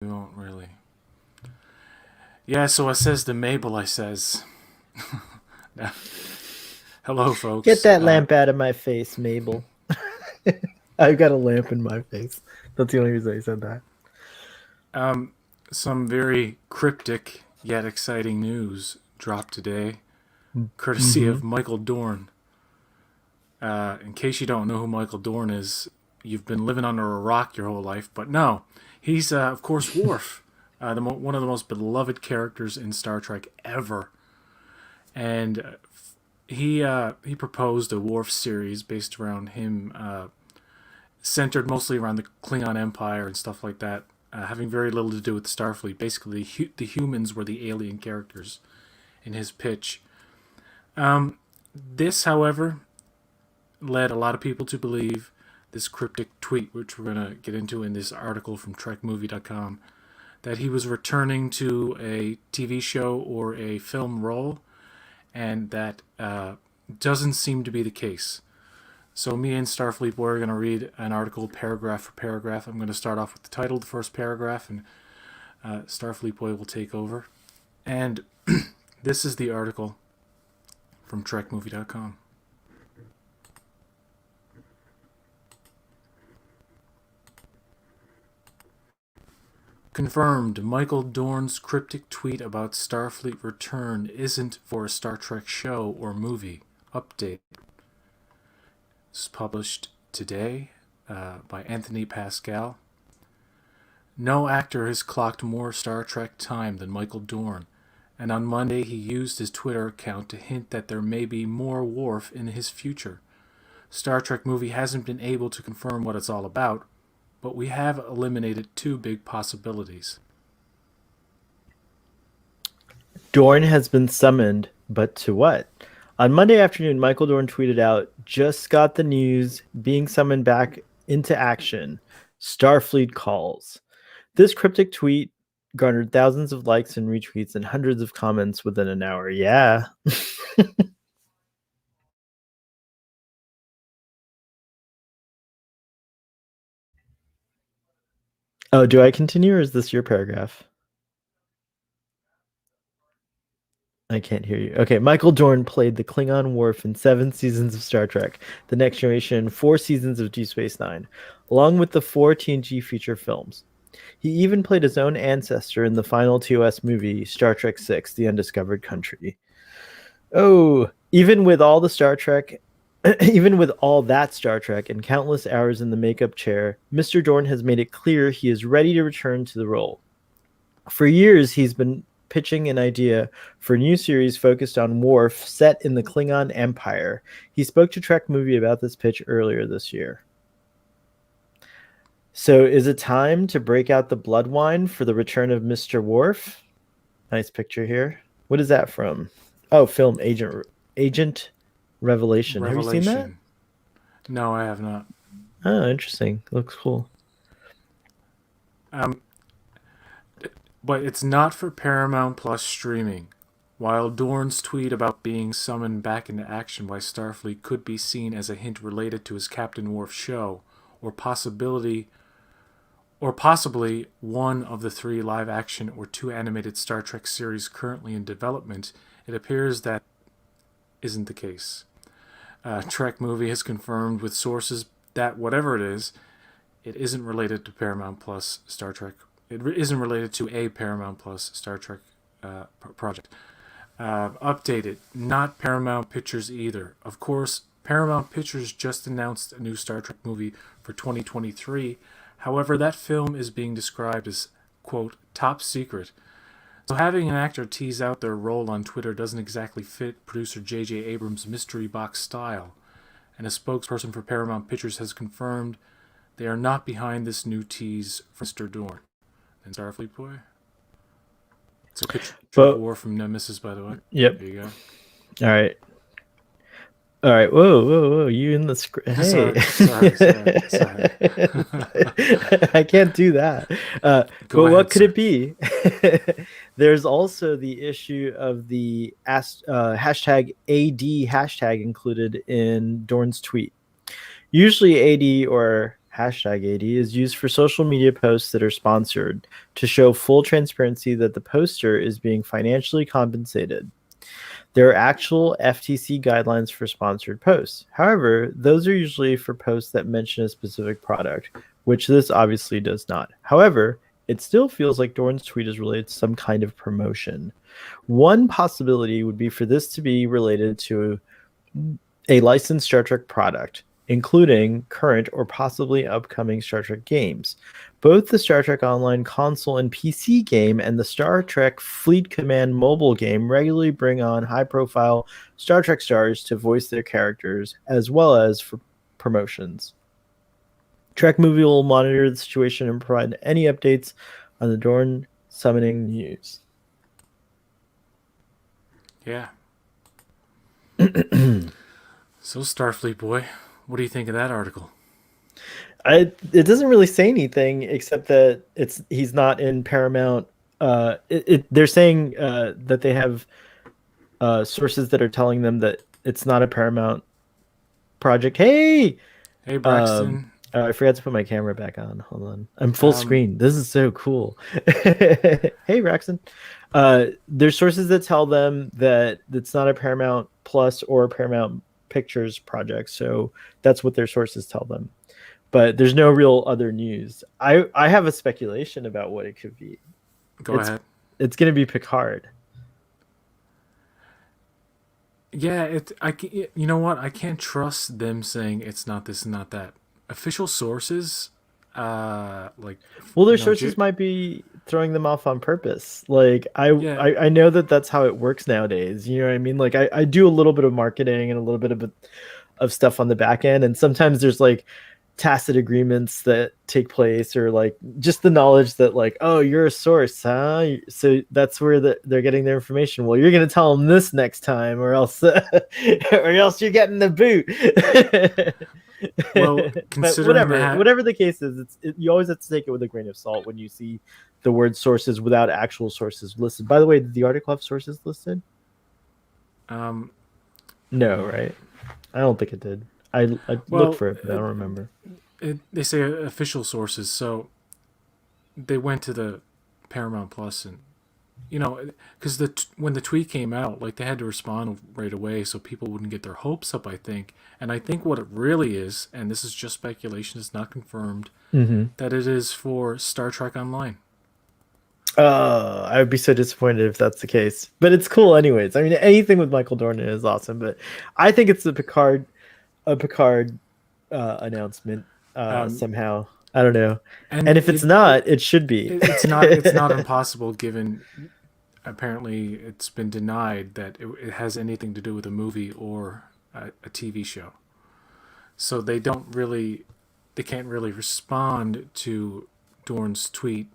We won't really. Yeah, so I says to Mabel, I says, hello, Get folks. that lamp out of my face, Mabel. I've got a lamp in my face. That's the only reason I said that. Um, some very cryptic yet exciting news dropped today, courtesy Mm-hmm. of Michael Dorn. In case you don't know who Michael Dorn is, you've been living under a rock your whole life, but no, he's of course Worf, one of the most beloved characters in Star Trek ever, and he proposed a Worf series based around him, centered mostly around the Klingon Empire and stuff like that, having very little to do with the Starfleet. Basically, the humans were the alien characters in his pitch. This, however, led a lot of people to believe this cryptic tweet, which we're going to get into in this article from TrekMovie.com, that he was returning to a TV show or a film role, and that doesn't seem to be the case. So me and Starfleet Boy are going to read an article paragraph for paragraph. I'm going to start off with the title, the first paragraph, and Starfleet Boy will take over. And this is the article from TrekMovie.com. Confirmed, Michael Dorn's cryptic tweet about Starfleet return isn't for a Star Trek show or movie. Update. This is published today by Anthony Pascal. No actor has clocked more Star Trek time than Michael Dorn, and on Monday he used his Twitter account to hint that there may be more Worf in his future. Star Trek movie hasn't been able to confirm what it's all about, but we have eliminated two big possibilities. Dorn has been summoned, but to what? On Monday afternoon, Michael Dorn tweeted out, "Just got the news, being summoned back into action. Starfleet calls." This cryptic tweet garnered thousands of likes and retweets and hundreds of comments within an hour. Yeah. Oh, do I continue or is this your paragraph? I can't hear you. Okay, Michael Dorn played the Klingon Worf in 7 seasons of Star Trek, The Next Generation, 4 seasons of Deep Space Nine, along with the 4 TNG feature films. He even played his own ancestor in the final TOS movie, Star Trek VI, The Undiscovered Country. Oh, even with all the Star Trek, even with all that Star Trek and countless hours in the makeup chair, Mr. Dorn has made it clear he is ready to return to the role. For years, he's been pitching an idea for a new series focused on Worf set in the Klingon Empire. He spoke to Trek Movie about this pitch earlier this year. So, is it time to break out the blood wine for the return of Mr. Worf? Nice picture here. What is that from? Oh, film Agent Revelation. Have you seen that? Revelation. No, I have not. Oh, interesting. Looks cool. Um, but it's not for Paramount Plus streaming. While Dorn's tweet about being summoned back into action by Starfleet could be seen as a hint related to his Captain Worf show, or possibly one of the 3 live-action or 2 animated Star Trek series currently in development, it appears that isn't the case. Trek Movie has confirmed with sources that whatever it is, it isn't related to Paramount Plus Star Trek. It isn't related to a Paramount Plus Star Trek project. Updated, not Paramount Pictures either. Of course, Paramount Pictures just announced a new Star Trek movie for 2023. However, that film is being described as, quote, top secret. So having an actor tease out their role on Twitter doesn't exactly fit producer J.J. Abrams' mystery box style, and a spokesperson for Paramount Pictures has confirmed they are not behind this new tease from Mr. Dorn. And Starfleet Boy? It's a picture of But War from Nemesis, by the way. yep. There you go. All right. All right. Whoa, whoa, whoa. You in the script. Hey. sorry. I can't do that. Go But what ahead, could sir. it be? There's also the issue of the hashtag AD hashtag included in Dorn's tweet. Usually AD or #80, is used for social media posts that are sponsored to show full transparency that the poster is being financially compensated. There are actual FTC guidelines for sponsored posts. However, those are usually for posts that mention a specific product, which this obviously does not. However, it still feels like Dorn's tweet is related to some kind of promotion. One possibility would be for this to be related to a licensed Star Trek product, including current or possibly upcoming Star Trek games. Both the Star Trek Online console and PC game and the Star Trek Fleet Command mobile game regularly bring on high-profile Star Trek stars to voice their characters, as well as for promotions. Trek Movie will monitor the situation and provide any updates on the Dorn summoning news. Yeah. So, Starfleet Boy, what do you think of that article? It doesn't really say anything except that he's not in Paramount. They're saying that they have sources that are telling them that it's not a Paramount project. Hey, Braxton. I forgot to put my camera back on. Hold on, I'm full screen. This is so cool. Hey, Braxton. There's sources that tell them that it's not a Paramount Plus or Paramount Pictures project, so that's what their sources tell them. But there's no real other news. I have a speculation about what it could be. Go ahead. It's going to be Picard. Yeah, you know what? I can't trust them saying it's not this and not that. Official sources, their sources might be throwing them off on purpose. I know that's how it works nowadays. You know what I mean? Like I do a little bit of marketing and a little bit of stuff on the back end, and sometimes there's like tacit agreements that take place, or like just the knowledge that like, oh, you're a source, huh? So that's where they're getting their information. Well, you're gonna tell them this next time, or else you're getting the boot. Well, considering whatever the case is, you always have to take it with a grain of salt when you see the word sources without actual sources listed. By the way, did the article have sources listed? No, right? I don't think it did. I looked for it, but I don't remember. They say official sources, so they went to the Paramount Plus, and because when the tweet came out, like they had to respond right away, so people wouldn't get their hopes up. I think, and I think what it really is, and this is just speculation, it's not confirmed, that it is for Star Trek Online. I would be so disappointed if that's the case, but it's cool anyways. I mean, anything with Michael Dorn is awesome, but I think it's a Picard announcement somehow. I don't know. And if it's not, it should be. It's not impossible, given apparently it's been denied that it has anything to do with a movie or a TV show. So they can't really respond to Dorn's tweet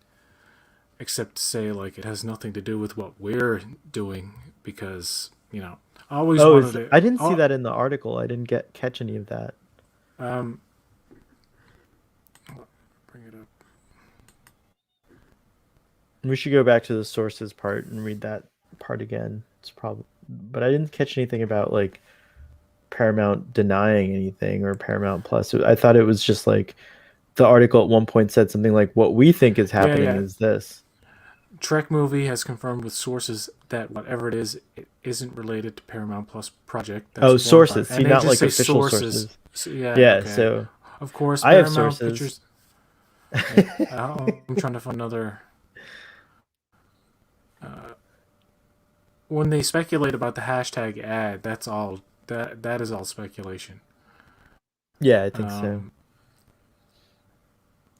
except to say like it has nothing to do with what we're doing, because I always wanted to. I didn't see that in the article. I didn't catch any of that. Bring it up. We should go back to the sources part and read that part again. It's probably, but I didn't catch anything about like Paramount denying anything or Paramount Plus. I thought it was just like the article at one point said something like, "What we think is happening is this." Trek Movie has confirmed with sources that whatever it isn't related to Paramount Plus project. That's sources. See, not like official sources. So, okay. So of course, I have sources. Pictures, I'm trying to find another. When they speculate about the hashtag ad, that's all. That is all speculation. Yeah, I think so.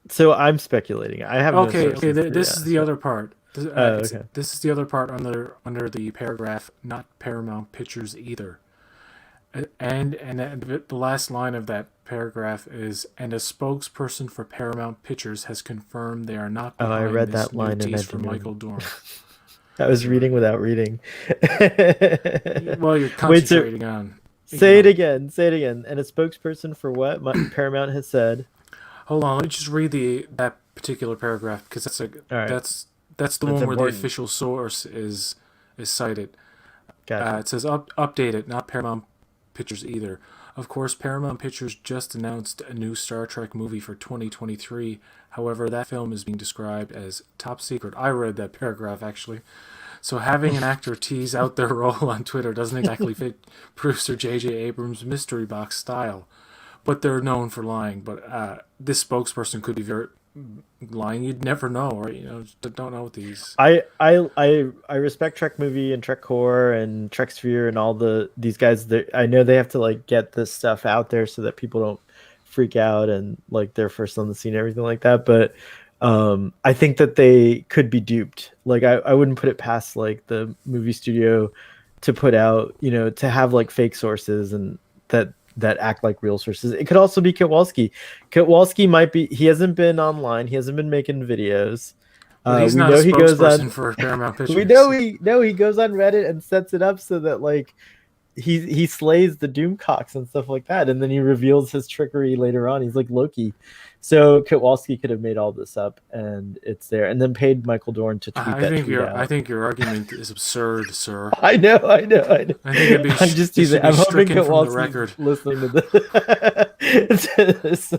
So I'm speculating. I have okay. This is the other part. This is the other part under the paragraph. Not Paramount Pictures either. And the last line of that paragraph is, and a spokesperson for Paramount Pictures has confirmed they are not behind I read this that line new tease from Michael Dorn. I was reading without reading. Well, you're concentrating on. Say it again. And a spokesperson for what Paramount has said. Hold on, let me just read that particular paragraph, because that's the one where the official source is cited. Gotcha. It says updated, not Paramount Pictures either. Of course, Paramount Pictures just announced a new Star Trek movie for 2023. However, that film is being described as top secret. I read that paragraph actually. So having an actor tease out their role on Twitter doesn't exactly fit producer J.J. Abrams' mystery box style. But they're known for lying. But this spokesperson could be very lying. You'd never know, right? Don't know what these. I respect Trek Movie and Trek Core and Trek Sphere and all these guys. I know they have to like get this stuff out there so that people don't freak out and like they're first on the scene and everything like that. But I think that they could be duped. Like I wouldn't put it past like the movie studio to put out, to have like fake sources and that act like real sources. It could also be Kowalski. Kowalski might be. He hasn't been online. He hasn't been making videos. But he's We not a know he goes spokesperson on. for Paramount Pictures. We know he goes on Reddit and sets it up so that like he slays the Doomcocks and stuff like that, and then he reveals his trickery later on. He's like Loki. So Kowalski could have made all this up, and it's there, and then paid Michael Dorn to tweet that tweet out. I think your argument is absurd, sir. I know. I think it'd be. I'm just teasing. I'm hoping Kowalski's listening to this.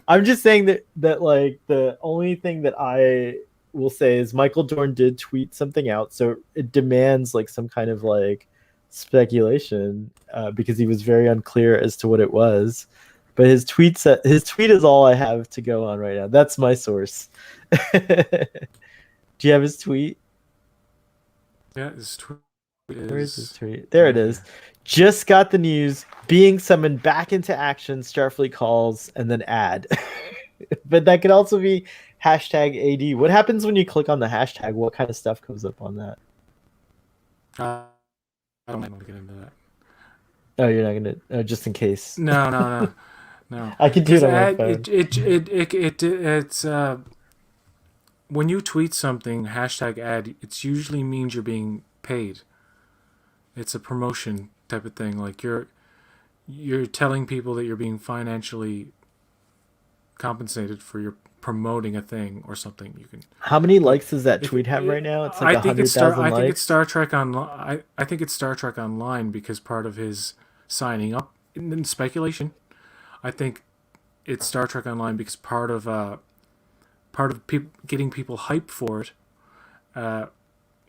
I'm just saying that like the only thing that I will say is Michael Dorn did tweet something out, so it demands like some kind of like speculation because he was very unclear as to what it was. But his tweet is all I have to go on right now. That's my source. Do you have his tweet? Yeah, his tweet is... Where is his tweet? There it is. Just got the news. Being summoned back into action. Starfleet calls and then add. But that could also be #AD. What happens when you click on the hashtag? What kind of stuff comes up on that? I don't want to get into that. Oh, you're not gonna. Just in case. No. I can do it on my phone. It's when you tweet something #ad, it usually means you're being paid. It's a promotion type of thing. Like you're telling people that you're being financially compensated for your promoting a thing or something. You can. How many likes does that tweet have right now? It's like 100,000 likes. I think it's Star Trek Online. I think it's Star Trek Online because part of his signing up in speculation. I think it's Star Trek Online because part of getting people hyped for it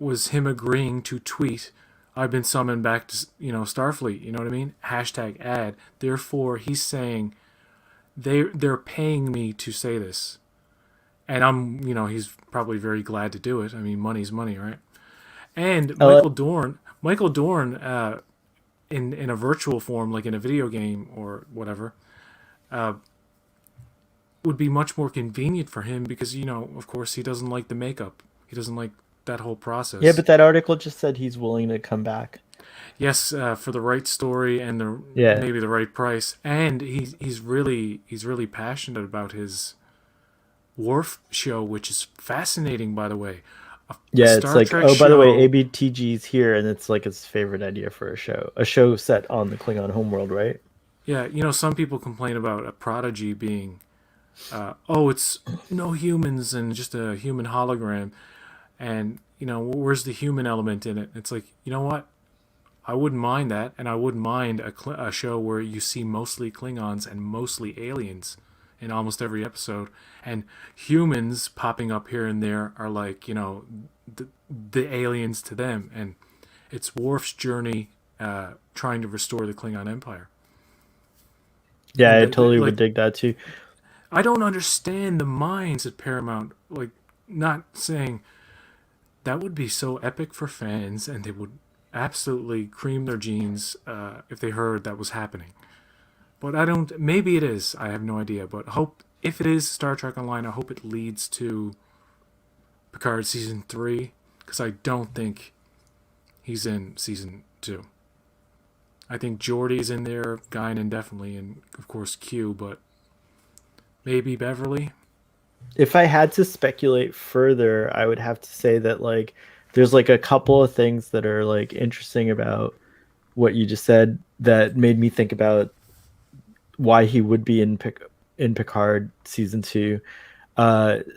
was him agreeing to tweet, "I've been summoned back to Starfleet." You know what I mean? #ad. Therefore, he's saying they're paying me to say this, and he's probably very glad to do it. I mean, money's money, right? And Michael Dorn, in a virtual form, like in a video game or whatever. Would be much more convenient for him because, of course, he doesn't like the makeup. He doesn't like that whole process. Yeah, but that article just said he's willing to come back. Yes, for the right story and maybe the right price. And he's really passionate about his Worf show, which is fascinating, by the way. It's like, by the way, ABTG's here, and it's like his favorite idea for a show set on the Klingon homeworld, right? Yeah, some people complain about a Prodigy being, it's no humans and just a human hologram. And, where's the human element in it? It's like, you know what? I wouldn't mind that. And I wouldn't mind a show where you see mostly Klingons and mostly aliens in almost every episode. And humans popping up here and there are like, the aliens to them. And it's Worf's journey trying to restore the Klingon Empire. Yeah, I totally would dig that too. I don't understand the minds at Paramount, like, not saying that would be so epic for fans, and they would absolutely cream their jeans if they heard that was happening. But maybe it is, I have no idea, but if it is Star Trek Online, I hope it leads to Picard Season 3, because I don't think he's in Season 2. I think Geordi's in there, Guinan definitely, and of course Q, but maybe Beverly. If I had to speculate further, I would have to say that like there's like a couple of things that are like interesting about what you just said that made me think about why he would be in Picard Season 2.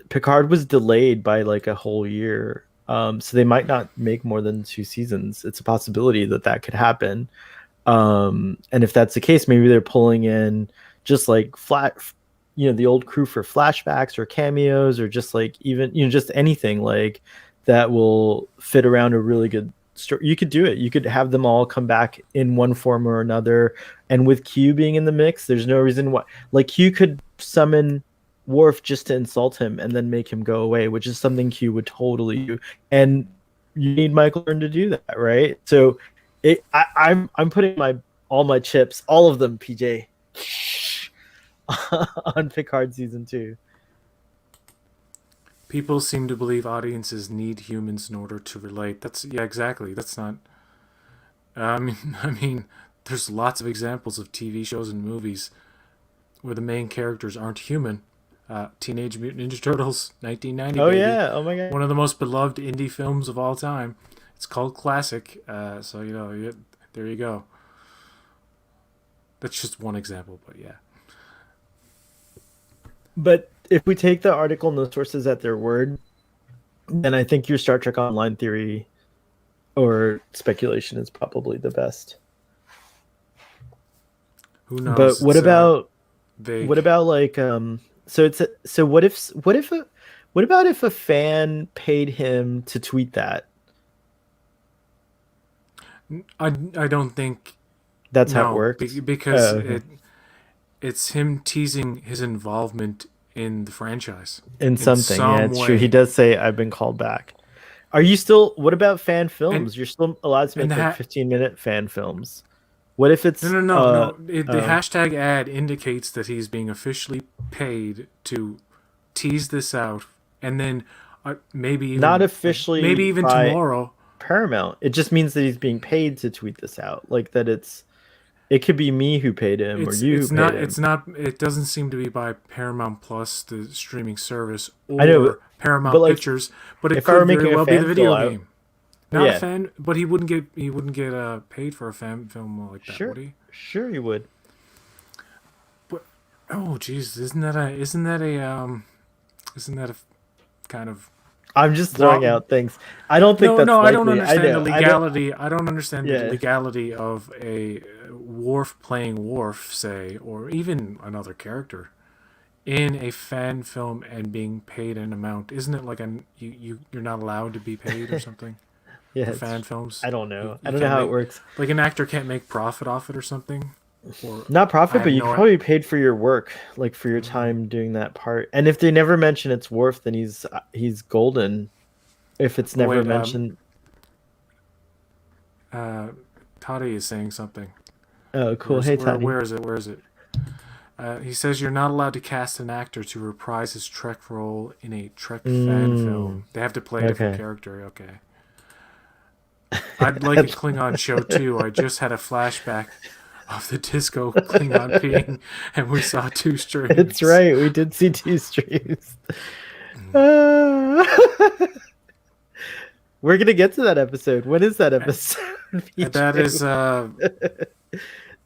Picard was delayed by like a whole year, so they might not make more than 2 seasons. It's a possibility that could happen. And if that's the case, maybe they're pulling in just like the old crew for flashbacks or cameos, or just like even, just anything like that will fit around a really good story. You could do it. You could have them all come back in one form or another. And with Q being in the mix, there's no reason why. Like Q could summon Worf just to insult him and then make him go away, which is something Q would totally do. And you need Michael Dorn to do that, right? So I'm putting all my chips, all of them, PJ, on Picard season 2. People seem to believe audiences need humans in order to relate. That's yeah, exactly. That's not. I mean, there's lots of examples of TV shows and movies where the main characters aren't human. Teenage Mutant Ninja Turtles, 1990, Oh baby. yeah, oh my god. One of the most beloved indie films of all time. It's called Classic. So there you go. That's just one example, but yeah. But if we take the article and the sources at their word, then I think your Star Trek Online theory or speculation is probably the best. Who knows? But what about vague. what about like so what about if a fan paid him to tweet that? I don't think That's how it works. because Okay. it's him teasing his involvement in the franchise In something, yeah, some it's true. He way. does say I've been called back. Are you still? What about fan And films? You're still allowed to and make like the 15-minute fan films. What if no, it's no, no, no. The uh hashtag ad indicates that he's being officially paid to tease this out, and then not officially maybe even by tomorrow. Paramount? It just means that he's being paid to tweet this out. Like that it could be me who paid him or you who paid him. It's not. It doesn't seem to be by Paramount Plus, the streaming service, I know, or but Paramount like Pictures, but it if I were could very making a well be the fan fill video out, game. Not a yeah, fan, but he wouldn't get paid for a fan film like that, would sure, he? sure you would. But oh, jeez, isn't that a kind of I'm just throwing wrong? out things. I don't think No, that's no, I don't likely. I understand the know. I don't. legality. I don't understand the Yeah. legality of a Worf playing Worf, say, or even another character in a fan film and being paid an amount. Isn't it like you're not allowed to be paid or something Yeah. for fan films? I don't know. I You don't know can't how it make works. like an actor can't make profit off it or something. Or Not I profit, have but you no. probably paid for your work, like for your time doing that part. And if they never mention it's Worf, then he's golden. If it's Oh never wait, mentioned. Toddy is saying something. Oh, cool. Hey, Tony. Where is it? Where is it? He says you're not allowed to cast an actor to reprise his Trek role in a Trek fan film. They have to play a different Okay. character. Okay. I'd like a Klingon show too. I just had a flashback of the disco Klingon peeing, and we saw two streams. It's right. We did see 2 streams. Uh, we're gonna get to that episode. When is that episode? And that is, I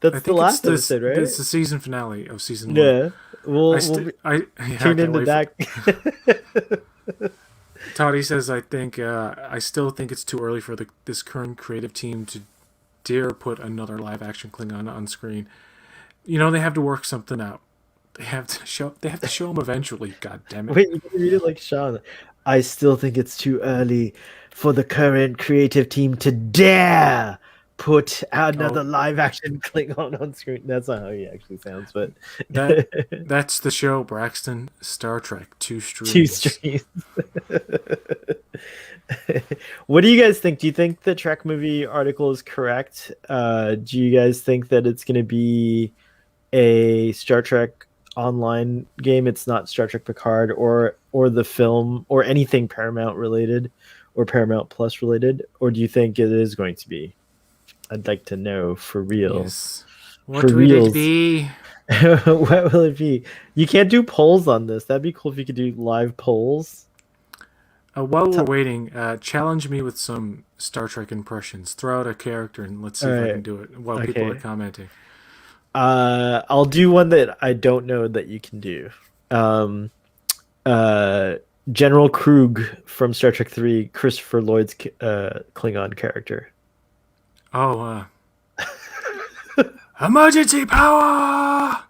That's the think last episode, right? It's the season finale of season 1. Yeah. We'll yeah, tune I can't into wait that. Toddy says, I still think it's too early for this current creative team to dare put another live action Klingon on screen. They have to work something out. They have to show him eventually. God damn it! Wait, you can read it like Sean. I still think it's too early for the current creative team to dare put another live action Klingon on screen. That's not how he actually sounds, but that's the show, Braxton. Star Trek, 2 streams. 2 streams. What do you guys think? Do you think the Trek movie article is correct? Do you guys think that it's going to be a Star Trek online game? It's not Star Trek Picard or the film or anything Paramount related or Paramount Plus related, or do you think it is going to be? I'd like to know for real. Yes. What will it be? What will it be? You can't do polls on this. That'd be cool if you could do live polls. While we're waiting, challenge me with some Star Trek impressions. Throw out a character and let's see if I can do it while people are commenting. I'll do one that I don't know that you can do. General Krug from Star Trek 3, Christopher Lloyd's Klingon character. Oh, Emergency power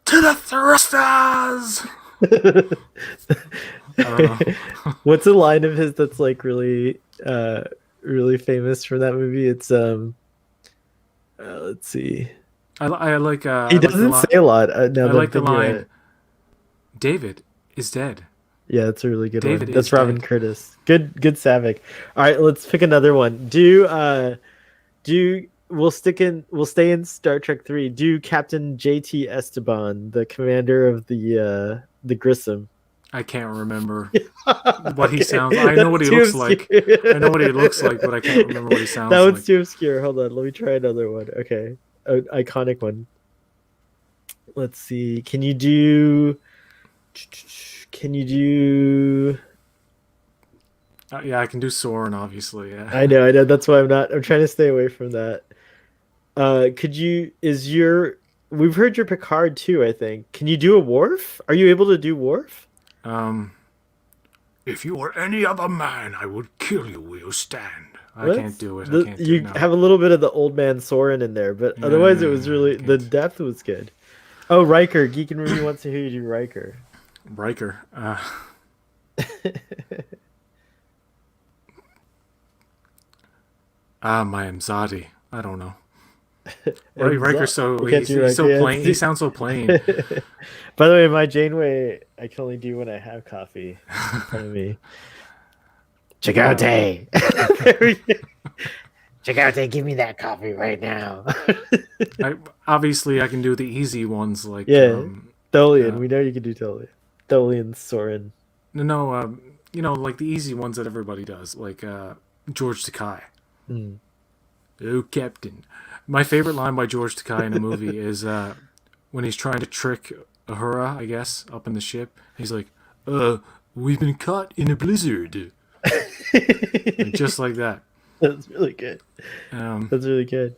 to the thrusters. I don't know. What's a line of his that's like really really famous from that movie? It's let's see. I like He I like the doesn't line. say a lot. Now I that I'm like the thinking about line. it. David is dead. Yeah, that's a really good one. David is That's Robin dead. Curtis. Good Savick. All right, let's pick another one. We'll stay in Star Trek 3. Do Captain JT Esteban, the commander of the Grissom. I can't remember what he Okay, sounds. I know what that's he too looks obscure. like. I know what he looks like, but I can't remember what he That sounds one's like. too obscure. Hold on, let me try another one. Okay, an iconic one. Let's see. Can you do? Can you do? Yeah, I can do Soren, obviously. Yeah. I know, I know. That's why I'm not. I'm trying to stay away from that. Could you? Is your? We've heard your Picard too. I think. Can you do a Worf? Are you able to do Worf? Um, if you were any other man, I would kill you where you stand. I can't Let's do it. I the can't do it. you No. have a little bit of the old man Soren in there, but otherwise it was I really the can't. depth was good. Oh, Riker, Geek and Ruby wants to hear you do Riker. Riker. My Amzadi. I don't know. Riker's so I can't do he's Riker. so Yeah, plain. He sounds so plain. By the way, my Janeway I can only do when I have coffee in front of me. Chakotay. Chakotay, give me that coffee right now. Obviously, I can do the easy ones like Yeah, Tholian. uh, We know you can do Tholian. Tholian Soren. no, like the easy ones that everybody does, like George Takei. Mm. Oh, Captain. My favorite line by George Takei in a movie is when he's trying to trick Uhura, I guess, up in the ship. He's like, we've been caught in a blizzard. Like, just like that. That's really good. Um, That's really good.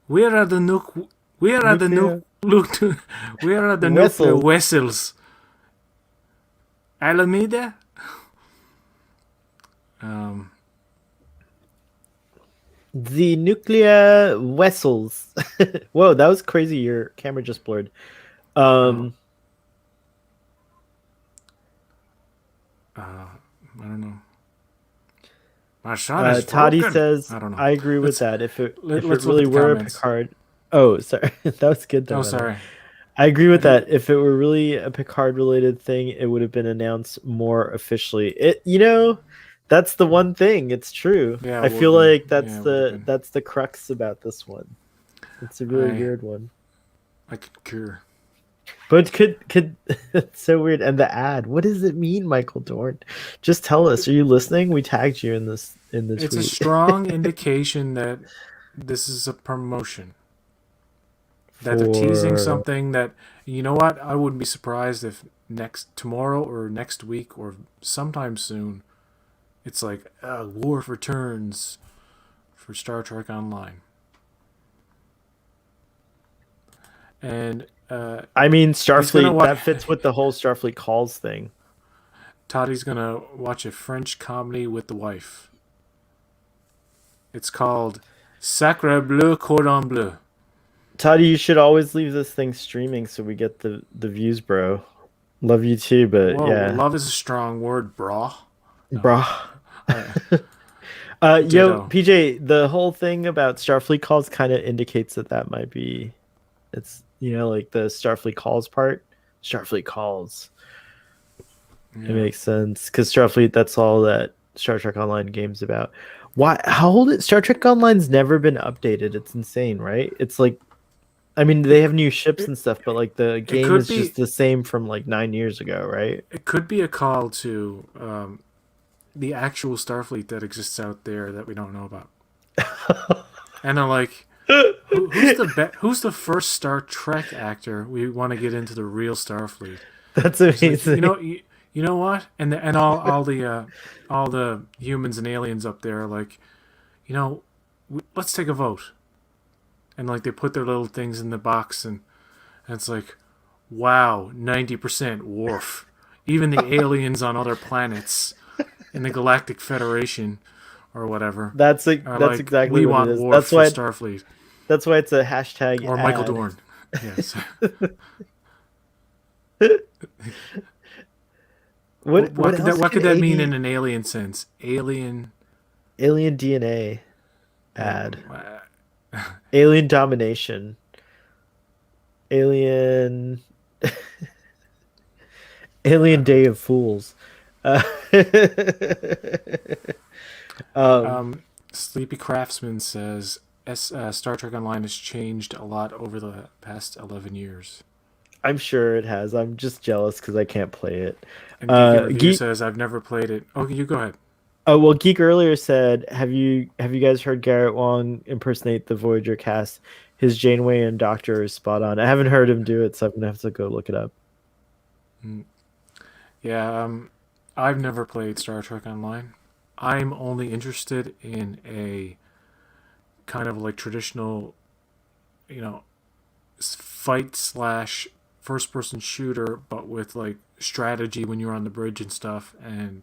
where are the nuke? Where are the nuke? Nuclear Look, where are the nuclear vessels. vessels? Alameda. The nuclear vessels. Whoa, that was crazy. Your camera just blurred. I don't know. My son is Toddy broken. says, I don't know. I agree with Let's that. If it let's look really at the were a comments. Picard. Oh, sorry. That was good though. Oh, by the way. sorry. I agree with I did- that. If it were really a Picard related thing, it would have been announced more officially. That's the one thing. It's true. Yeah, I it would feel have been. like Yeah, it would have been. that's the crux about this one. It's a really weird one. I could cure. But could it's so weird. And the ad, what does it mean, Michael Dorn? Just tell us. Are you listening? We tagged you in the It's tweet. a strong indication that this is a promotion. That they're teasing something that, you know what? I wouldn't be surprised if tomorrow or next week or sometime soon, it's like Worf returns for Star Trek Online. And I mean, Starfleet, wa- that fits with the whole Starfleet calls thing. Toddy's gonna watch a French comedy with the wife. It's called Sacre Bleu Cordon Bleu. Toddy, you should always leave this thing streaming so we get the views, bro. Love you too, but Whoa, yeah. love is a strong word, brah. Bro. Yo, PJ, the whole thing about Starfleet calls kind of indicates that might be, it's, like the Starfleet calls part. Starfleet calls. Yeah. It makes sense because Starfleet, that's all that Star Trek Online game's about. Why? How old is Star Trek Online's never been updated? It's insane, right? It's like, I mean, they have new ships and stuff, but like the game is just the same from like 9 years ago, right? It could be a call to the actual Starfleet that exists out there that we don't know about. And I'm like, who's the first Star Trek actor we want to get into the real Starfleet? That's amazing. Like, you know what? And all the humans and aliens up there are like, let's take a vote. And like they put their little things in the box, and it's like, wow, 90% Worf. Even the aliens on other planets in the Galactic Federation or whatever. Or That's like, exactly we what it want is. Worf for Starfleet. That's why it's a hashtag Or Michael ad. Dorn. Yes. What else What could could that mean AD in an alien sense? Alien. alien DNA ad? Um, Alien domination. Alien Alien uh, Day of Fools. Uh, um, Sleepy Craftsman says Star Trek Online has changed a lot over the past 11 years. I'm sure it has. I'm just jealous because I can't play it. And Geeky Review Geek. says, I've never played it. Oh, you go ahead. Oh well, Geek earlier said, have you guys heard Garrett Wong impersonate the Voyager cast? His Janeway and Doctor is spot on. I haven't heard him do it, so I'm gonna have to go look it up. Mm, Yeah, I've never played Star Trek Online. I'm only interested in a kind of like traditional, you know, fight slash first person shooter, but with like strategy when you're on the bridge and stuff, and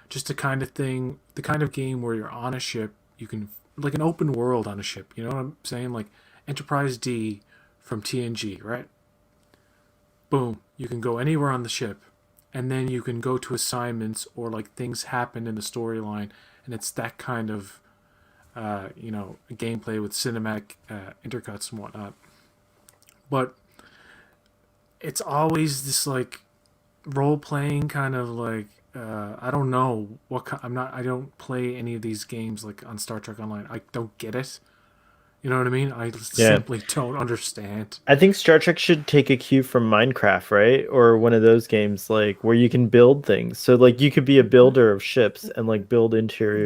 just the kind of thing, the kind of game where you're on a ship, you can, like an open world on a ship. You know what I'm saying? Like Enterprise D from TNG, right? Boom, you can go anywhere on the ship, and then you can go to assignments or like things happen in the storyline, and it's that kind of gameplay with cinematic intercuts and whatnot. But it's always this like role playing kind of like I don't know I'm not, I don't play any of these games like on Star Trek Online. I don't get it. You know what I mean? I Yeah. simply don't understand. I think Star Trek should take a cue from Minecraft, right? Or one of those games like where you can build things. So like you could be a builder of ships and like build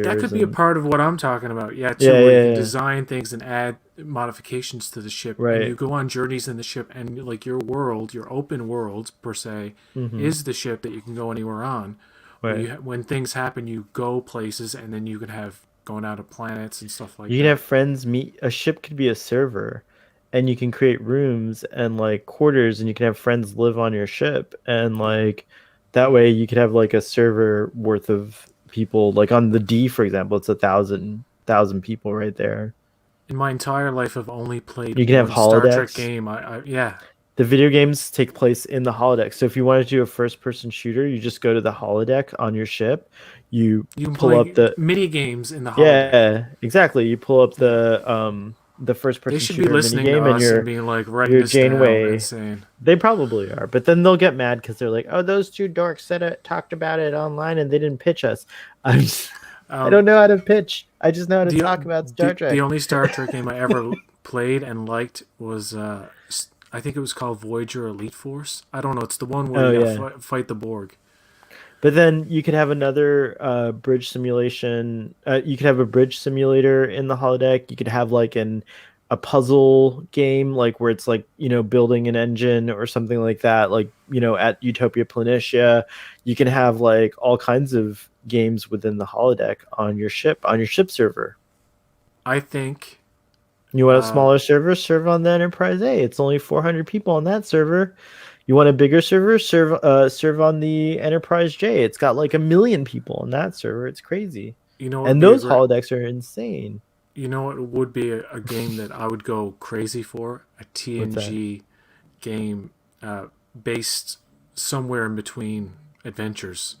That interiors could be a and part of what I'm talking about. Yeah, yeah, too, where you can yeah. design things and add modifications to the ship, and you Right. go on journeys in the ship, and like your world, your open world per se, Mm-hmm. is the ship that you can go anywhere on. Where Right. when things happen, you go places, and then you can have going out of planets and stuff like You can that. have friends meet. A ship could be a server, and you can create rooms and like quarters, and you can have friends live on your ship, and like that way you could have like a server worth of people. Like on the D, for example, it's 1,000 people right there. In my entire life, I've only played You can have one Star Trek holodecks. game. Yeah, The video games take place in the holodeck. So if you want to do a first-person shooter, you just go to the holodeck on your ship. You you can pull up play the mini games in the holodeck. Yeah, exactly. You pull up Yeah, the first they person should be shooter listening to minigame and us and being like writing your this down and Janeway. saying, They probably are, but then they'll get mad because they're like, "Oh, those two dorks talked about it online and they didn't pitch us." I don't um, know how to pitch. I just know how to the talk about Star the Trek. only Star Trek game I ever played and liked was I think it was called Voyager Elite Force. I don't know. It's the one where Oh you got to yeah. fight the Borg. But then you could have another bridge simulation. You could have a bridge simulator in the holodeck. You could have like a puzzle game, like where it's like building an engine or something like that. Like at Utopia Planitia, you can have like all kinds of games within the holodeck on your ship server. I think You want a um, smaller server? Serve on the Enterprise A. It's only 400 people on that server. You want a bigger server? Serve on the Enterprise J. It's got like 1 million people on that server. It's crazy. you know what would And be a those great. holodecks are insane. You know what would be a game that I would go crazy for? A What's that? TNG game based somewhere in between adventures.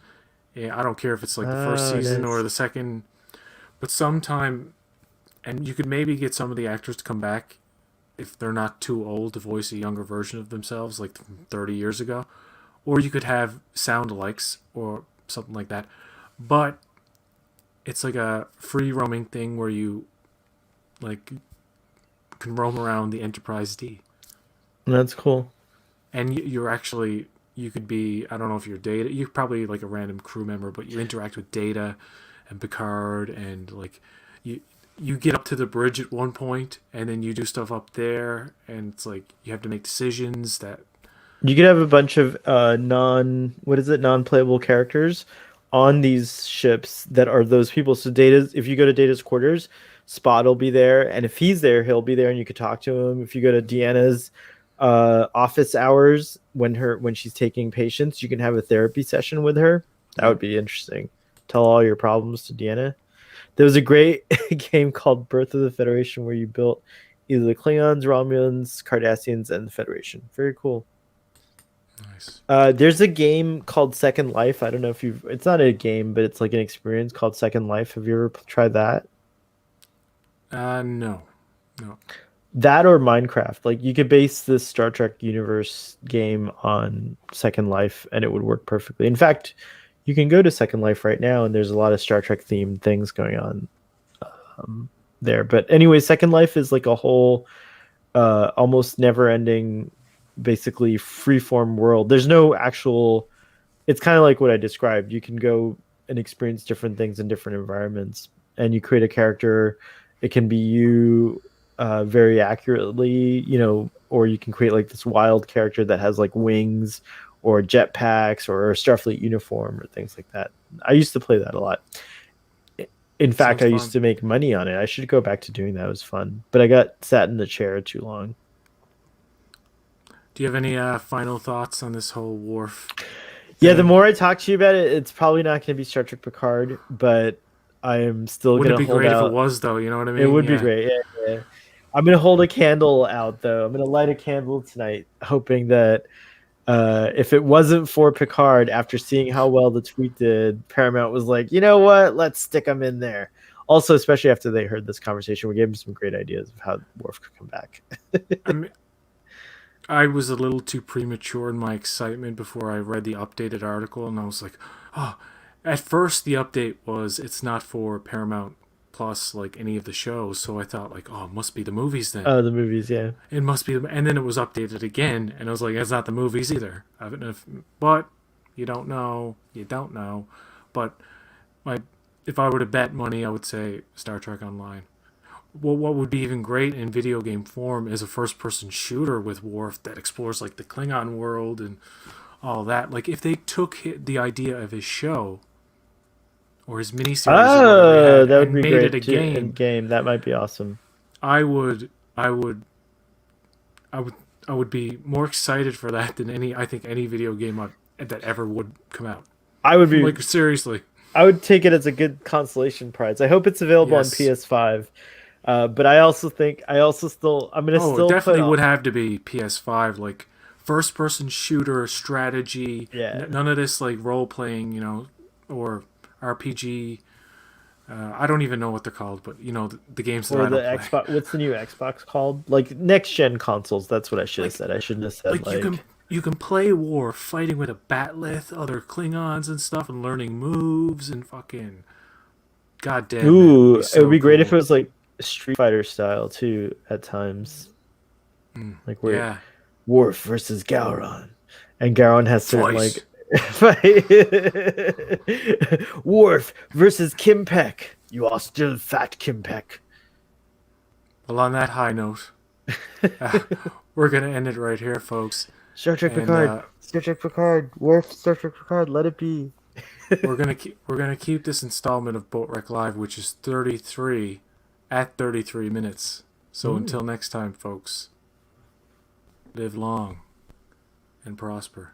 Yeah, I don't care if it's like the first Oh, season or nice. the second, but sometime, and you could maybe get some of the actors to come back if they're not too old to voice a younger version of themselves, like from 30 years ago. Or you could have sound alikes or something like that. But it's like a free roaming thing where you like can roam around the Enterprise D, That's cool. and you're actually, you could be, I don't know if you're Data, you're probably like a random crew member, but you interact with Data and Picard, and like you you get up to the bridge at one point, and then you do stuff up there, and it's like you have to make decisions that. You could have a bunch of non-playable characters on these ships that are those people. So if you go to Data's quarters, Spot will be there, and if he's there, he'll be there, and you could talk to him. If you go to Deanna's office hours when she's taking patients, you can have a therapy session with her. That Yeah. would be interesting. Tell all your problems to Deanna. There was a great game called Birth of the Federation where you built either the Klingons, Romulans, Cardassians, and the Federation. Very cool. Nice. There's a game called Second Life. I don't know if you've. It's not a game, but it's like an experience called Second Life. Have you ever tried that? No. No. That or Minecraft. Like you could base this Star Trek universe game on Second Life, and it would work perfectly. In fact, you can go to Second Life right now, and there's a lot of Star Trek themed things going on there. But anyway, Second Life is like a whole, almost never-ending, basically free-form world. There's no actual. It's kind of like what I described. You can go and experience different things in different environments, and you create a character. It can be you very accurately, or you can create like this wild character that has like wings or jetpacks or a Starfleet uniform or things like that. I used to play that a lot. In fact, Sounds I fun. used to make money on it. I should go back to doing that. It was fun, but I got sat in the chair too long. Do you have any final thoughts on this whole Worf Yeah, the thing? more I talk to you about it, it's probably not going to be Star Trek Picard, but I am still Wouldn't going it to be hold great if it out. was, though? You know what I It mean? would be Yeah. great. Yeah, yeah. I'm going to hold a candle out, though. I'm going to light a candle tonight, hoping that if it wasn't for Picard, after seeing how well the tweet did, Paramount was like, you know what? Let's stick him in there. Also, especially after they heard this conversation, we gave them some great ideas of how Worf could come back. I'm, I was a little too premature in my excitement before I read the updated article, and I was like, oh. At first, the update was it's not for Paramount Plus like any of the shows, so I thought like, oh, it must be the movies then. The movies, yeah. It must be, and then it was updated again, and I was like, it's not the movies either. But you don't know, you don't know. But my, if I were to bet money, I would say Star Trek Online. Well, what would be even great in video game form is a first-person shooter with Worf that explores like the Klingon world and all that. Like if they took the idea of his show or his miniseries or whatever he Oh, had that would and be made it great a too. In game, game, that might be awesome. I would, I would, I would, I would be more excited for that than I think any video game that ever would come out. I would be. Like seriously, I would take it as a good consolation prize. I hope it's available on yes. PS5. But I also think I'm gonna Oh, it still put definitely off. would have to be PS5, like first person shooter strategy. Yeah, None of this like role playing, or RPG. I don't even know what they're called, but the games that or I the don't play. Xbox. What's the new Xbox called? Like next gen consoles. That's what I should have Like said. I shouldn't have said like like. you can play war fighting with a batleth, other Klingons and stuff, and learning moves and fucking. God damn, man, it would Ooh, be it would so be great if it cool. was like Street Fighter style too at times, like where Yeah, Worf versus Gowron, and Gowron has certain fight. like Worf versus Kim Peck. You are still fat, Kim Peck. Well, on that high note, uh, we're gonna end it right here, folks, Star Trek and Picard. Star Trek Picard. Worf. Star Trek Picard. Let it be. we're gonna keep this installment of Boatrek Live, which is 33, at 33 minutes. So Mm. until next time, folks, live long and prosper.